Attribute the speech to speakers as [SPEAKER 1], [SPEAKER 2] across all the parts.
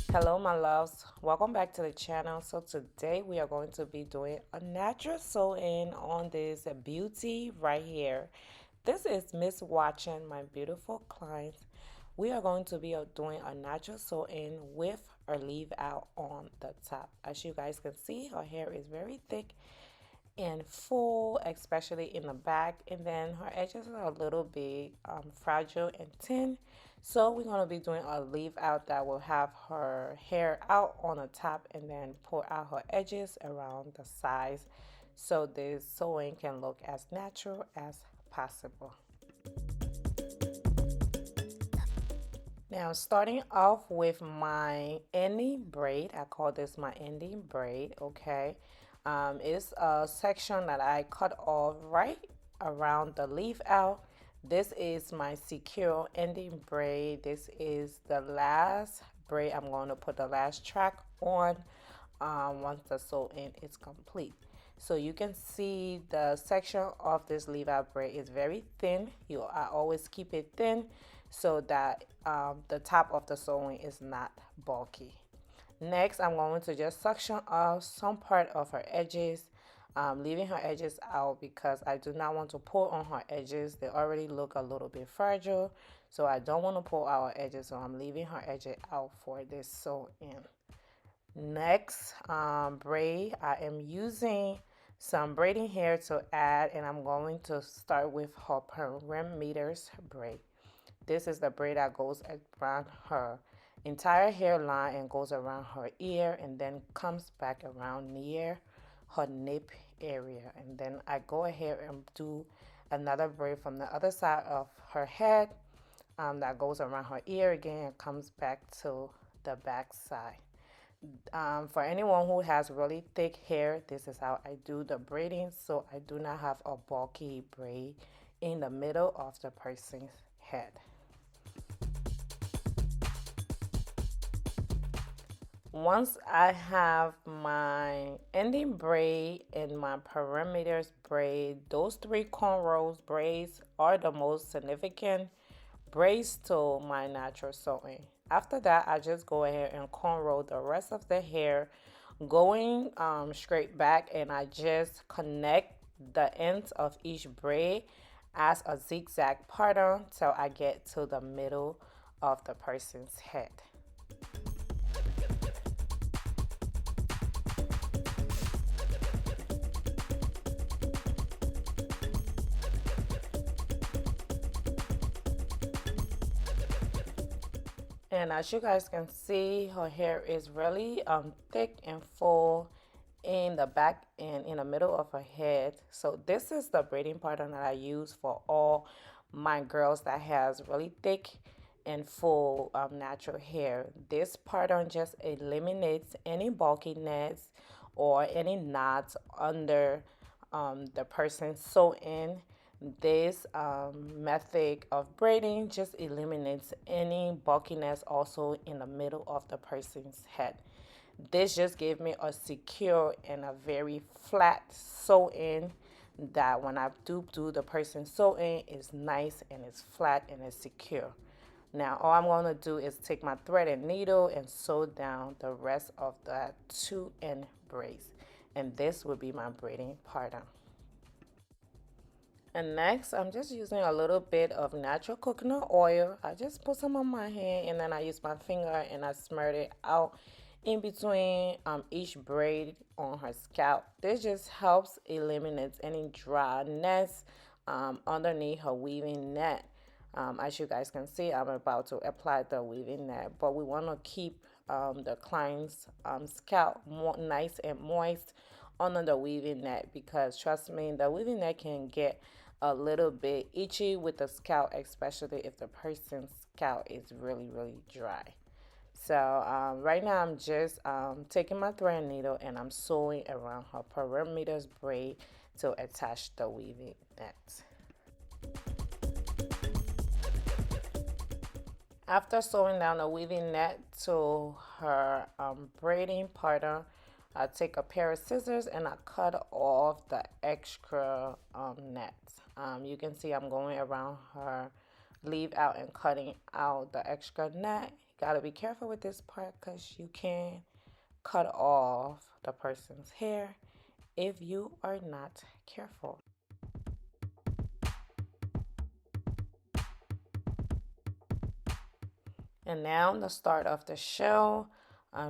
[SPEAKER 1] Hello my loves, welcome back to the channel. So today we are going to be doing a natural sew-in on this beauty right here. This is Miss Watching, my beautiful client. We are going to be doing a natural sew-in with a leave out on the top. As you guys can see, her hair is very thick and full, especially in the back, and then her edges are a little bit fragile and thin. So we're going to be doing a leave out that will have her hair out on the top and then pull out her edges around the sides, so this sewing can look as natural as possible. Now, starting off with my ending braid, I call this my ending braid, okay? It's a section that I cut off right around the leaf out. This is my secure ending braid. This is the last braid I'm going to put the last track on once the sew in is complete. So you can see the section of this leave out braid is very thin. I always keep it thin so that the top of the sewing is not bulky. Next, I'm going to just section off some part of her edges, leaving her edges out because I do not want to pull on her edges. They already look a little bit fragile, so I don't want to pull out her edges, so I'm leaving her edges out for this sew in. Next, braid, I am using some braiding hair to add, and I'm going to start with her perimeters braid. This is the braid that goes around her entire hairline and goes around her ear and then comes back around near her nape area. And then I go ahead and do another braid from the other side of her head that goes around her ear again and comes back to the back side. For anyone who has really thick hair, this is how I do the braiding, so I do not have a bulky braid in the middle of the person's head. Once I have my ending braid and my perimeters braid, those three cornrows braids are the most significant braids to my natural sewing. After that, I just go ahead and cornrow the rest of the hair, going straight back, and I just connect the ends of each braid as a zigzag pattern till I get to the middle of the person's head. And as you guys can see, her hair is really thick and full in the back and in the middle of her head. So this is the braiding pattern that I use for all my girls that has really thick and full natural hair. This pattern just eliminates any bulkiness or any knots under the person sew in. This method of braiding just eliminates any bulkiness also in the middle of the person's head. This just gave me a secure and a very flat sew in that when I do the person sew in is nice and it's flat and it's secure. Now all I'm going to do is take my thread and needle and sew down the rest of the two end braids, and this will be my braiding pattern. And next, I'm just using a little bit of natural coconut oil. I just put some on my hand and then I use my finger and I smear it out in between each braid on her scalp. This just helps eliminate any dryness underneath her weaving net. As you guys can see, I'm about to apply the weaving net, but we want to keep the client's scalp nice and moist under the weaving net, because trust me, the weaving net can get a little bit itchy with the scalp, especially if the person's scalp is really dry. So right now I'm just taking my thread needle and I'm sewing around her perimeters braid to attach the weaving net. After sewing down the weaving net to her braiding pattern, I take a pair of scissors and I cut off the extra net. You can see I'm going around her leave out and cutting out the extra net. gotta be careful with this part because you can cut off the person's hair if you are not careful. And now the start of the show.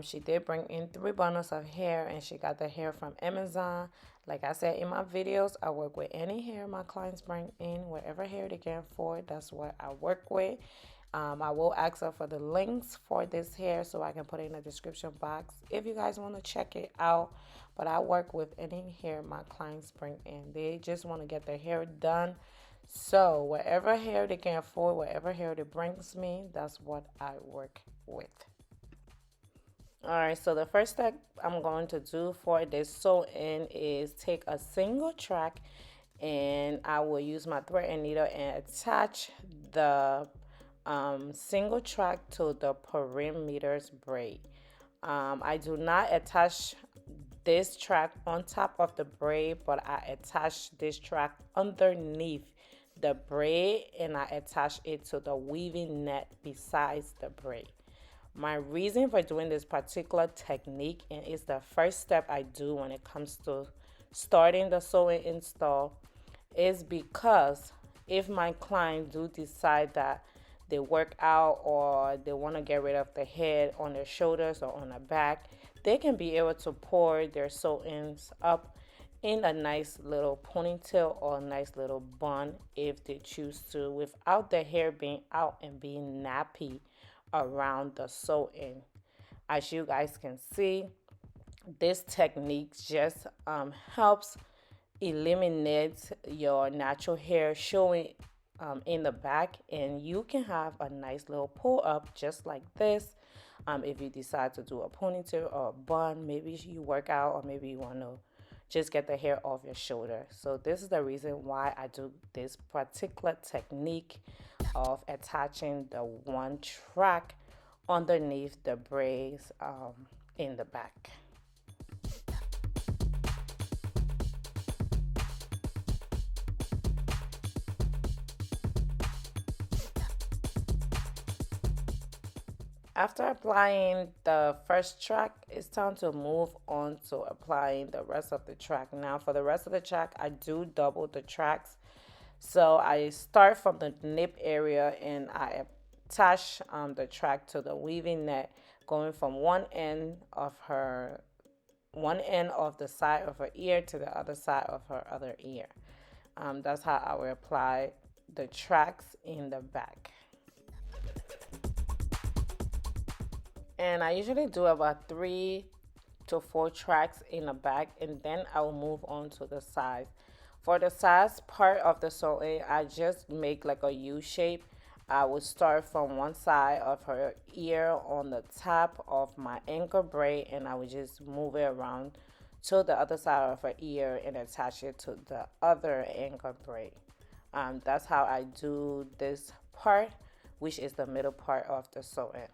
[SPEAKER 1] She did bring in 3 bundles of hair, and she got the hair from Amazon. Like I said in my videos, I work with any hair my clients bring in, whatever hair they can afford. That's what I work with. I will ask her for the links for this hair so I can put it in the description box if you guys want to check it out. But I work with any hair my clients bring in. They just want to get their hair done. So whatever hair they can afford, whatever hair they brings me, that's what I work with. All right, so the first step I'm going to do for this sew-in is take a single track, and I will use my thread and needle and attach the single track to the perimeters braid. I do not attach this track on top of the braid, but I attach this track underneath the braid, and I attach it to the weaving net besides the braid. My reason for doing this particular technique, and it's the first step I do when it comes to starting the sewing install, is because if my client do decide that they work out or they want to get rid of the head on their shoulders or on the back, they can be able to pour their sew-ins up in a nice little ponytail or a nice little bun if they choose to, without the hair being out and being nappy around the sew-in. As you guys can see, this technique just helps eliminate your natural hair showing in the back, and you can have a nice little pull up just like this. If you decide to do a ponytail or a bun, maybe you work out, or maybe you want to just get the hair off your shoulder. So this is the reason why I do this particular technique of attaching the one track underneath the braids in the back. After applying the first track, it's time to move on to applying the rest of the track. Now for the rest of the track, I do double the tracks. So I start from the nip area, and I attach the track to the weaving net, going from one end of the side of her ear to the other side of her other ear. That's how I will apply the tracks in the back. And I usually do about 3 to 4 tracks in the back, and then I will move on to the sides. For the sides part of the sewing, I just make like a U shape. I would start from one side of her ear on the top of my ankle braid, and I would just move it around to the other side of her ear and attach it to the other ankle braid. That's how I do this part, which is the middle part of the sewing.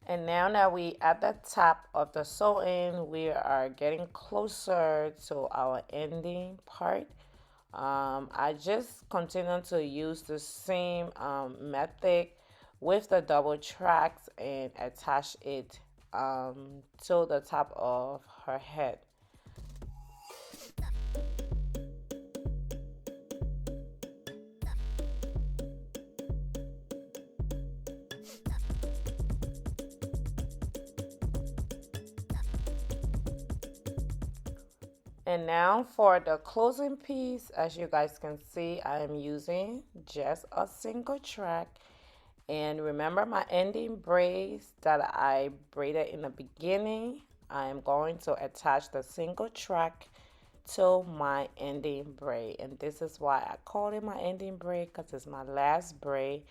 [SPEAKER 1] And now that we at the top of the sew-in, we are getting closer to our ending part. I just continue to use the same method with the double tracks and attach it to the top of her head. And now for the closing piece, as you guys can see, I am using just a single track. And remember my ending braids that I braided in the beginning, I am going to attach the single track to my ending braid. And this is why I call it my ending braid, because it's my last braid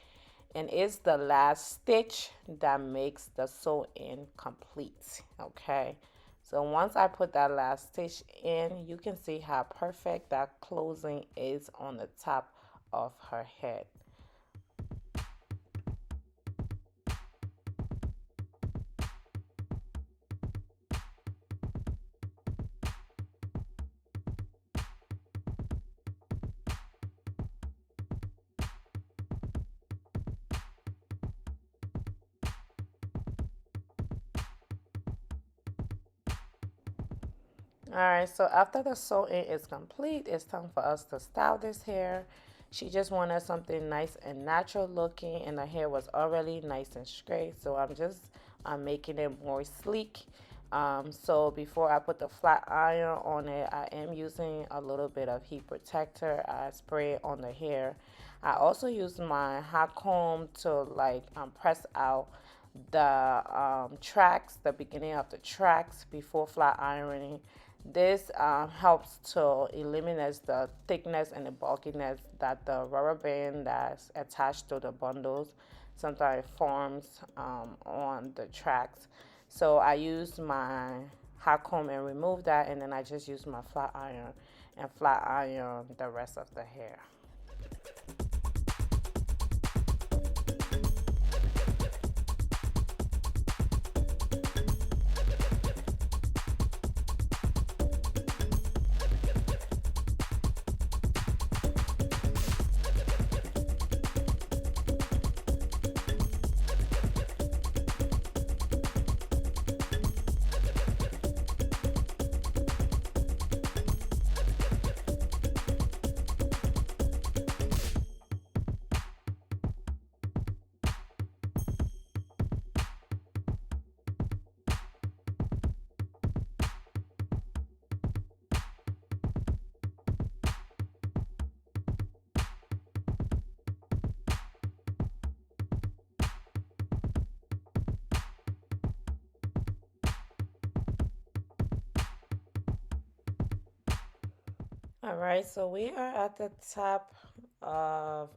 [SPEAKER 1] and it's the last stitch that makes the sew in complete. Okay, so once I put that last stitch in, you can see how perfect that closing is on the top of her head. All right, so after the sewing is complete, it's time for us to style this hair. She just wanted something nice and natural looking, and the hair was already nice and straight, so I'm making it more sleek. So before I put the flat iron on it, I am using a little bit of heat protector. I spray it on the hair. I also use my hot comb to press out the tracks, the beginning of the tracks before flat ironing. This helps to eliminate the thickness and the bulkiness that the rubber band that's attached to the bundles sometimes forms on the tracks. So I use my hot comb and remove that, and then I just use my flat iron and flat iron the rest of the hair. All right, so we are at the top of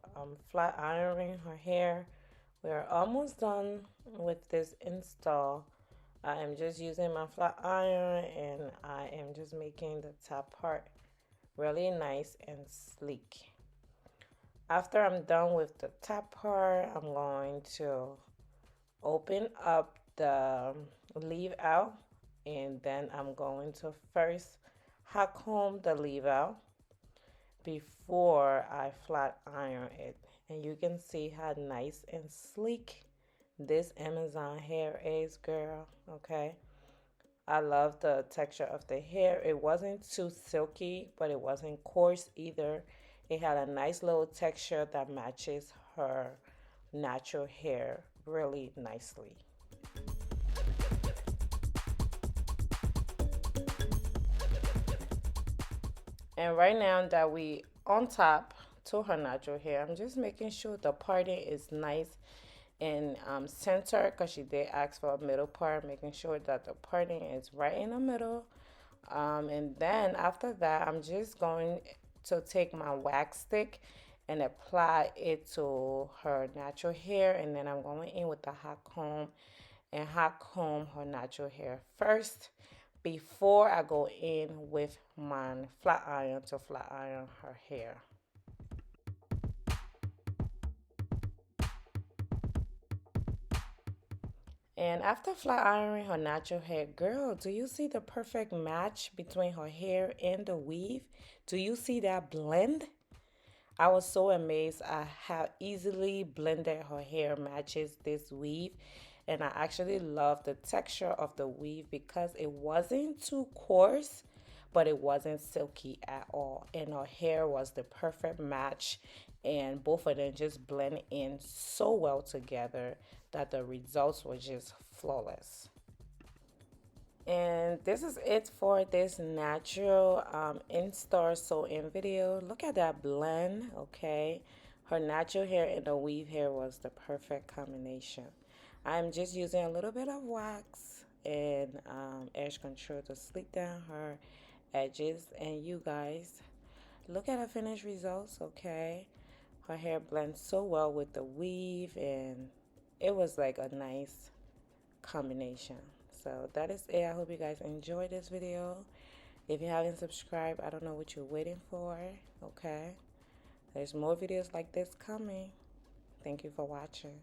[SPEAKER 1] flat ironing her hair. We are almost done with this install. I am just using my flat iron and I am just making the top part really nice and sleek. After I'm done with the top part, I'm going to open up the leave out, and then I'm going to first hot comb the leave out before I flat iron it. And you can see how nice and sleek this Amazon hair is, girl. Okay, I love the texture of the hair. It wasn't too silky, but it wasn't coarse either. It had a nice little texture that matches her natural hair really nicely. And right now that we on top to her natural hair, I'm just making sure the parting is nice and center, because she did ask for a middle part, making sure that the parting is right in the middle. And then after that, I'm just going to take my wax stick and apply it to her natural hair, and then I'm going in with the hot comb and hot comb her natural hair first before I go in with my flat iron to flat iron her hair. And after flat ironing her natural hair, girl, do you see the perfect match between her hair and the weave? Do you see that blend? I was so amazed at how easily blended her hair matches this weave. And I actually love the texture of the weave because it wasn't too coarse, but it wasn't silky at all. And her hair was the perfect match. And both of them just blend in so well together that the results were just flawless. And this is it for this natural in-store sew-in video. Look at that blend, okay? Her natural hair and the weave hair was the perfect combination. I'm just using a little bit of wax and edge control to sleek down her edges. And you guys, look at her finished results, okay? Her hair blends so well with the weave, and it was like a nice combination. So that is it. I hope you guys enjoyed this video. If you haven't subscribed, I don't know what you're waiting for, okay? There's more videos like this coming. Thank you for watching.